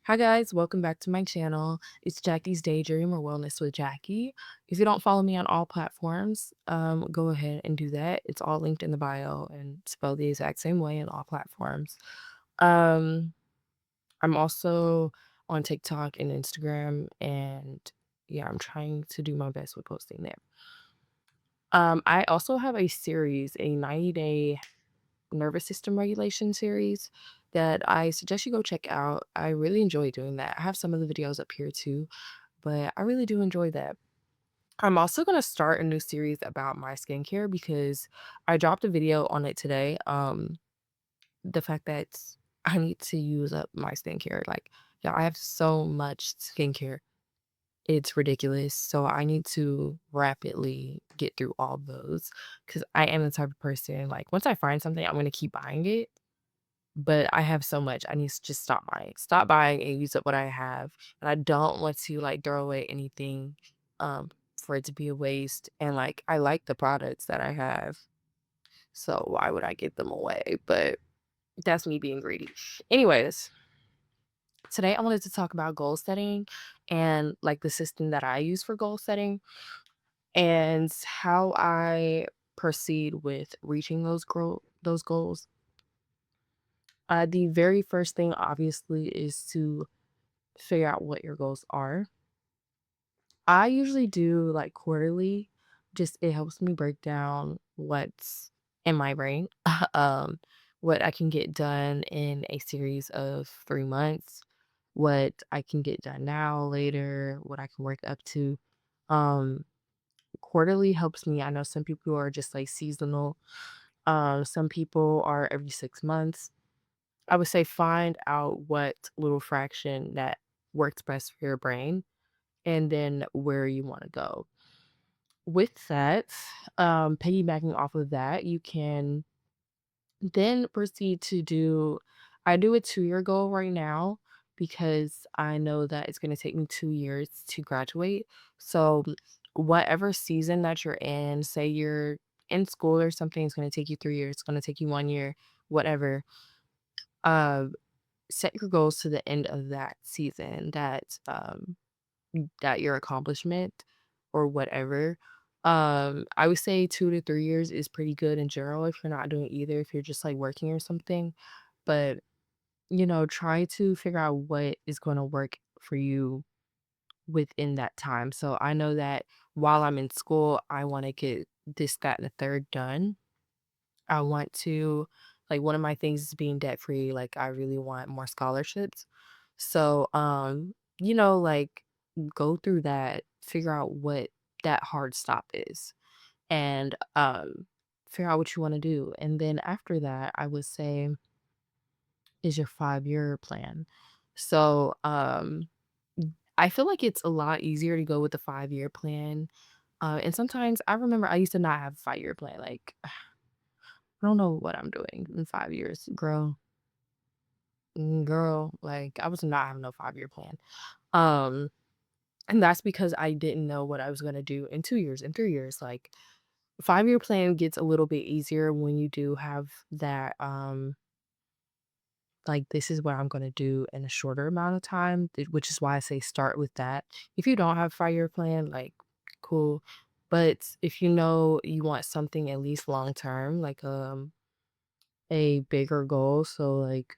Hi guys, welcome back to my channel. It's Jackie's Daydream or Wellness with Jackie. If you don't follow me on all platforms, go ahead and do that. It's all linked in the bio and spelled the exact same way in all platforms. Um, I'm also on TikTok and Instagram, and yeah, I'm trying to do my best with posting there. I also have a series, a 90-day nervous system regulation series that I suggest you go check out. I really enjoy doing that. I have some of the videos up here too, but I really do enjoy that. I'm also going to start a new series about my skincare because I dropped a video on it today. The fact that I need to use up my skincare. Like, yeah, I have so much skincare. It's ridiculous. So I need to rapidly get through all those because I am the type of person, like, once I find something, I'm going to keep buying it, but I have so much, I need to just stop buying and use up what I have, and I don't want to, like, throw away anything, for it to be a waste, and, like, I like the products that I have, so why would I give them away? But that's me being greedy. Anyways, today I wanted to talk about goal setting and, like, the system that I use for goal setting and how I proceed with reaching those goals. The very first thing, obviously, is to figure out what your goals are. I usually do like quarterly, just it helps me break down what's in my brain, um, what I can get done in a series of 3 months, what I can get done now, later, what I can work up to. Um, Quarterly helps me. I know some people are just like seasonal. Some people are every 6 months. I would say find out what little fraction that works best for your brain and then where you want to go. With that, piggybacking off of that, you can then proceed to do, I do a 2 year goal right now because I know that it's going to take me 2 years to graduate. So, whatever season that you're in, say you're in school or something, it's going to take you 3 years, it's going to take you 1 year, whatever. Uh, Set your goals to the end of that season, that your accomplishment or whatever. I would say 2 to 3 years is pretty good in general if you're not doing either, if you're just like working or something. But try to figure out what is going to work for you within that time. So I know that while I'm in school, I want to get this, that, and the third done. I want to, like, one of my things is being debt free. Like, I really want more scholarships. So, like, go through that, figure out what that hard stop is, and figure out what you want to do. And then after that, I would say is your 5 year plan. So, I feel like it's a lot easier to go with the 5 year plan. And sometimes I remember I used to not have a 5 year plan. Like, I don't know what I'm doing in 5 years, girl. Girl, like I was not having no 5 year plan. Um, and that's because I didn't know what I was gonna do in 2 years, in 3 years. Like 5 year plan gets a little bit easier when you do have that like this is what I'm gonna do in a shorter amount of time, which is why I say start with that. If you don't have 5 year plan, like cool. But if you know you want something at least long term, like a bigger goal, so like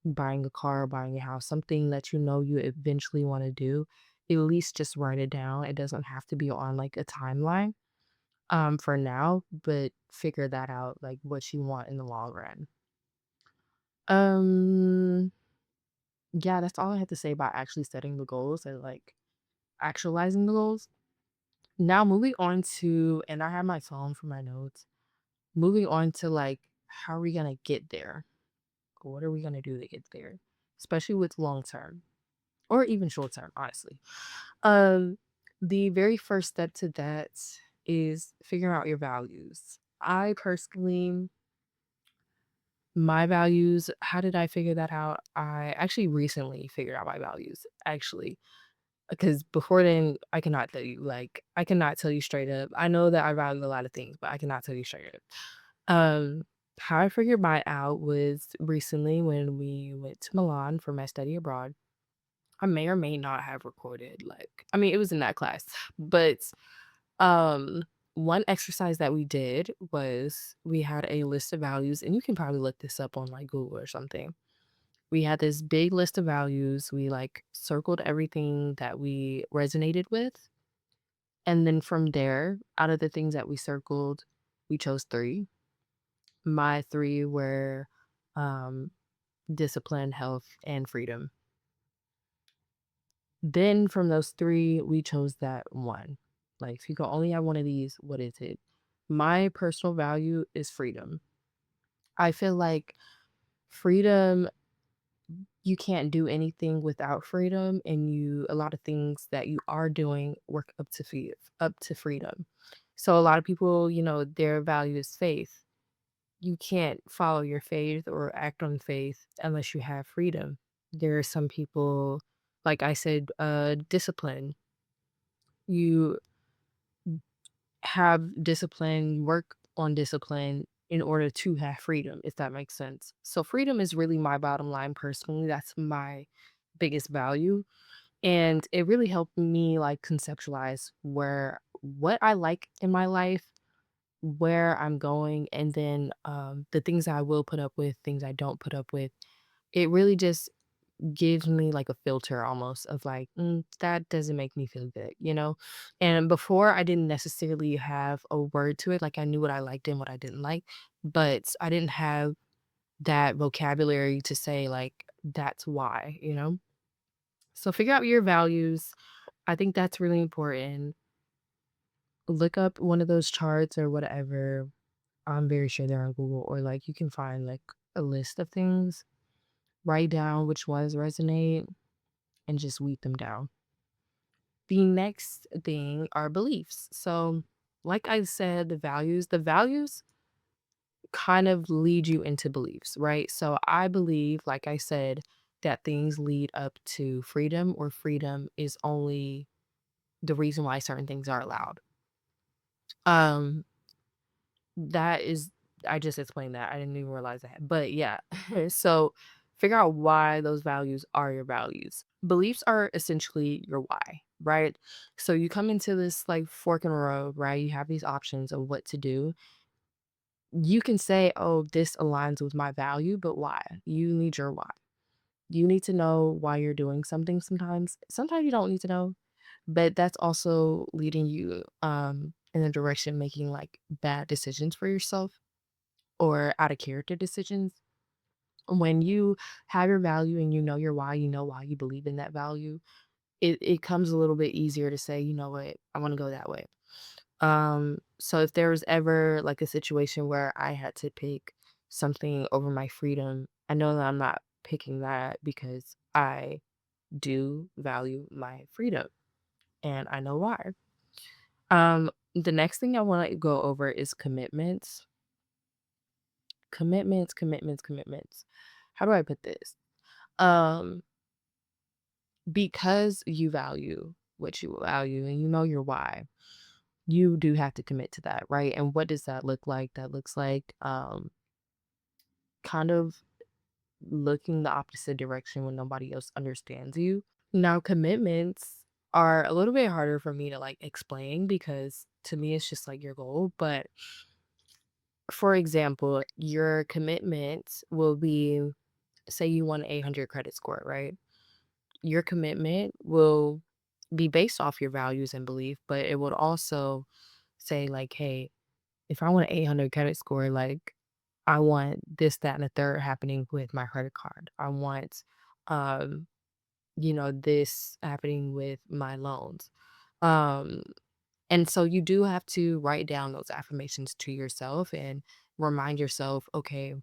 buying a car, buying a house, something that you know you eventually want to do, at least just write it down. It doesn't have to be on like a timeline for now, but figure that out, like what you want in the long run. Um yeah, that's all I have to say about actually setting the goals and like actualizing the goals. Now moving on to, and I have my phone for my notes. Moving on to like how are we gonna get there? What are we gonna do to get there? Especially with long term or even short term, honestly. Um, the very first step to that is figuring out your values. I personally, my values, how did I figure that out? I actually recently figured out my values, actually, because before then, I cannot tell you. Like, I cannot tell you straight up. I know that I value a lot of things, but I cannot tell you straight up. Um, how I figured mine out was recently when we went to Milan for my study abroad. I may or may not have recorded, like I mean, it was in that class, but, um, one exercise that we did was we had a list of values, and you can probably look this up on, like, Google or something. We had this big list of values, we, like, circled everything that we resonated with, and then from there, out of the things that we circled, we chose 3. My 3 were, um, discipline, health, and freedom. Then from those 3, we chose that one. Like, if you could only have one of these, what is it? My personal value is freedom. I feel like freedom, you can't do anything without freedom, and a lot of things that you are doing work up to freedom. So a lot of people, their value is faith. You can't follow your faith or act on faith unless you have freedom. There are some people, like I said, discipline. You have discipline, work on discipline in order to have freedom, if that makes sense. So freedom is really my bottom line personally. That's my biggest value. And it really helped me like conceptualize what I like in my life, where I'm going, and then the things I will put up with, things I don't put up with. It really just gives me like a filter almost of like, that doesn't make me feel good. And before I didn't necessarily have a word to it. Like I knew what I liked and what I didn't like, but I didn't have that vocabulary to say like, that's why. So figure out your values. I think that's really important. Look up one of those charts or whatever. I'm very sure they're on Google, or like you can find like a list of things, write down which ones resonate, and just weed them down. The next thing are beliefs. So, like I said, the values kind of lead you into beliefs, right? So, I believe, like I said, that things lead up to freedom, or freedom is only the reason why certain things are allowed. Um, that is, I just explained that. I didn't even realize that. But yeah, so figure out why those values are your values. Beliefs are essentially your why, right? So you come into this like fork in the road, right? You have these options of what to do. You can say, oh, this aligns with my value, but why? You need your why. You need to know why you're doing something sometimes. Sometimes you don't need to know, but that's also leading you in a direction making like bad decisions for yourself or out of character decisions. When you have your value and you know why you believe in that value, it comes a little bit easier to say, you know what, I want to go that way. So if there was ever like a situation where I had to pick something over my freedom, I know that I'm not picking that because I do value my freedom and I know why. The next thing I want to go over is commitments. Commitments, commitments, commitments. How do I put this? Um, because you value what you value and you know your why, you do have to commit to that, right? And what does that look like? That looks like kind of looking the opposite direction when nobody else understands you. Now, commitments are a little bit harder for me to like explain because to me it's just like your goal. But for example, your commitment will be, say you want an 800 credit score, right? Your commitment will be based off your values and belief, but it would also say like, hey, if I want an 800 credit score, like I want this, that, and the third happening with my credit card. I want, um, this happening with my loans. Um, and so you do have to write down those affirmations to yourself and remind yourself, okay,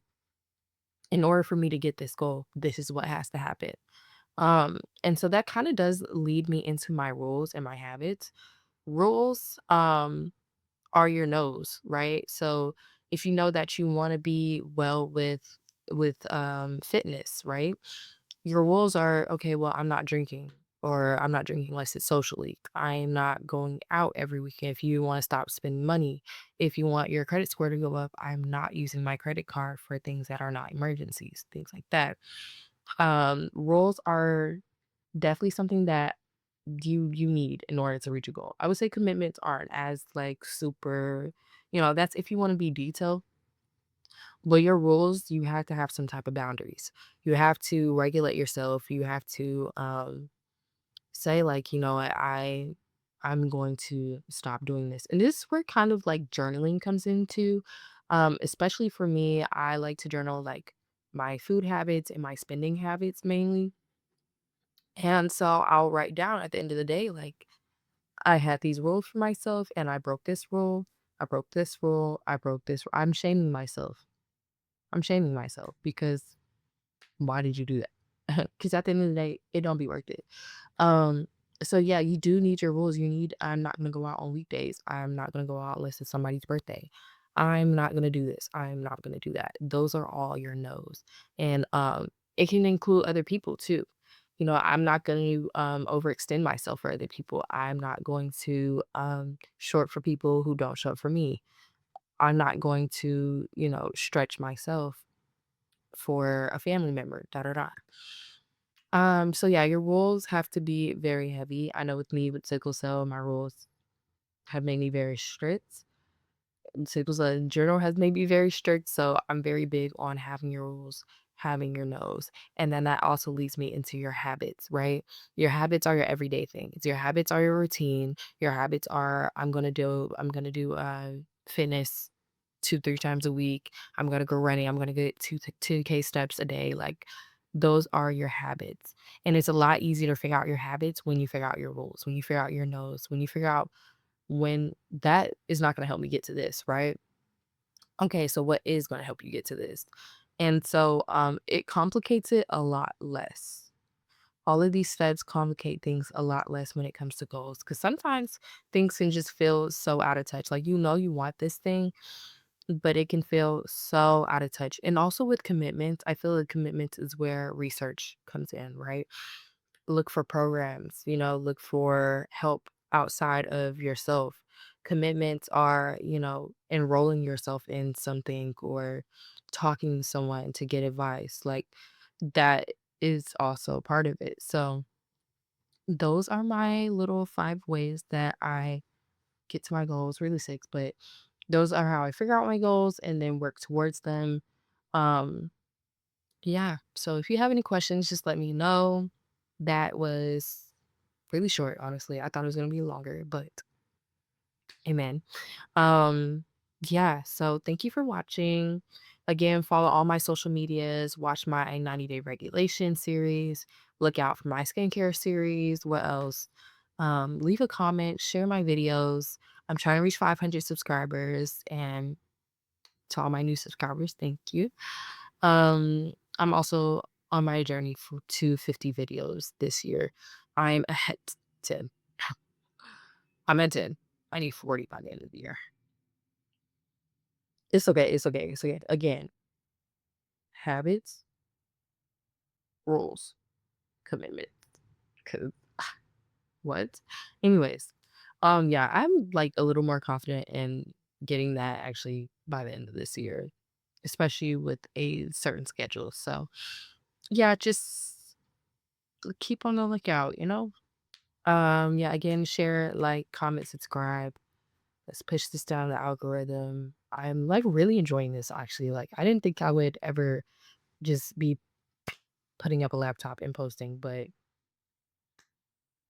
in order for me to get this goal, this is what has to happen. And so that kind of does lead me into my rules and my habits. Rules are your knows, right? So if you know that you want to be well with fitness, right? Your rules are okay, well, I'm not drinking, or I'm not drinking unless it's socially. I'm not going out every weekend. If you want to stop spending money, if you want your credit score to go up, I'm not using my credit card for things that are not emergencies, things like that. Rules are definitely something that you need in order to reach a goal. I would say commitments aren't as like super, that's if you want to be detailed. But your rules, you have to have some type of boundaries. You have to regulate yourself. You have to say like, you know what, I'm going to stop doing this. And this is where kind of like journaling comes into. Especially for me, I like to journal like my food habits and my spending habits mainly. And so I'll write down at the end of the day, like, I had these rules for myself and I broke this rule. I broke this rule. I broke this. I'm shaming myself. I'm shaming myself because why did you do that? Because at the end of the day, it don't be worth it. Um, so yeah, you do need your rules. You need, I'm not gonna go out on weekdays. I'm not gonna go out unless it's somebody's birthday. I'm not gonna do this. I'm not gonna do that. Those are all your no's. And it can include other people too. I'm not going to overextend myself for other people. I'm not going to short for people who don't show up for me. I'm not going to, stretch myself for a family member. Da da da. So yeah, your rules have to be very heavy. I know with me with sickle cell, my rules have made me very strict. Sickle cell in general has made me very strict, so I'm very big on having your rules, having your no's, and then that also leads me into your habits, right? Your habits are your everyday things. Your habits are your routine. Your habits are I'm gonna do fitness 2-3 times a week. I'm gonna go running. I'm gonna get 2K steps a day. Like those are your habits. And it's a lot easier to figure out your habits when you figure out your rules, when you figure out your no's, when you figure out when that is not gonna help me get to this, right? Okay, so what is gonna help you get to this? And so it complicates it a lot less. All of these steps complicate things a lot less when it comes to goals because sometimes things can just feel so out of touch. Like you want this thing, but it can feel so out of touch. And also with commitments, I feel like commitments is where research comes in, right? Look for programs, look for help outside of yourself. Commitments are, enrolling yourself in something or talking to someone to get advice. Like that is also part of it. So those are my little 5 ways that I get to my goals, really six, but those are how I figure out my goals and then work towards them. Um, yeah. So if you have any questions, just let me know. That was really short, honestly. I thought it was gonna be longer, but amen. Um, yeah, so thank you for watching. Again, follow all my social medias, watch my 90-day regulation series, look out for my skincare series. What else? Leave a comment, share my videos. I'm trying to reach 500 subscribers, and to all my new subscribers, thank you. I'm also on my journey to 50 videos this year. I'm ahead 10. I'm at 10. I need 40 by the end of the year. It's okay. It's okay. It's okay. Again, habits, rules, commitment. 'Cause what? Anyways, yeah, I'm like a little more confident in getting that actually by the end of this year, especially with a certain schedule. So yeah, just keep on the lookout. Yeah, again, share, like, comment, subscribe. Let's push this down the algorithm. I'm like really enjoying this actually. Like I didn't think I would ever just be putting up a laptop and posting, but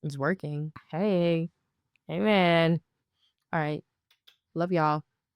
it's working. Hey, amen. All right. Love y'all.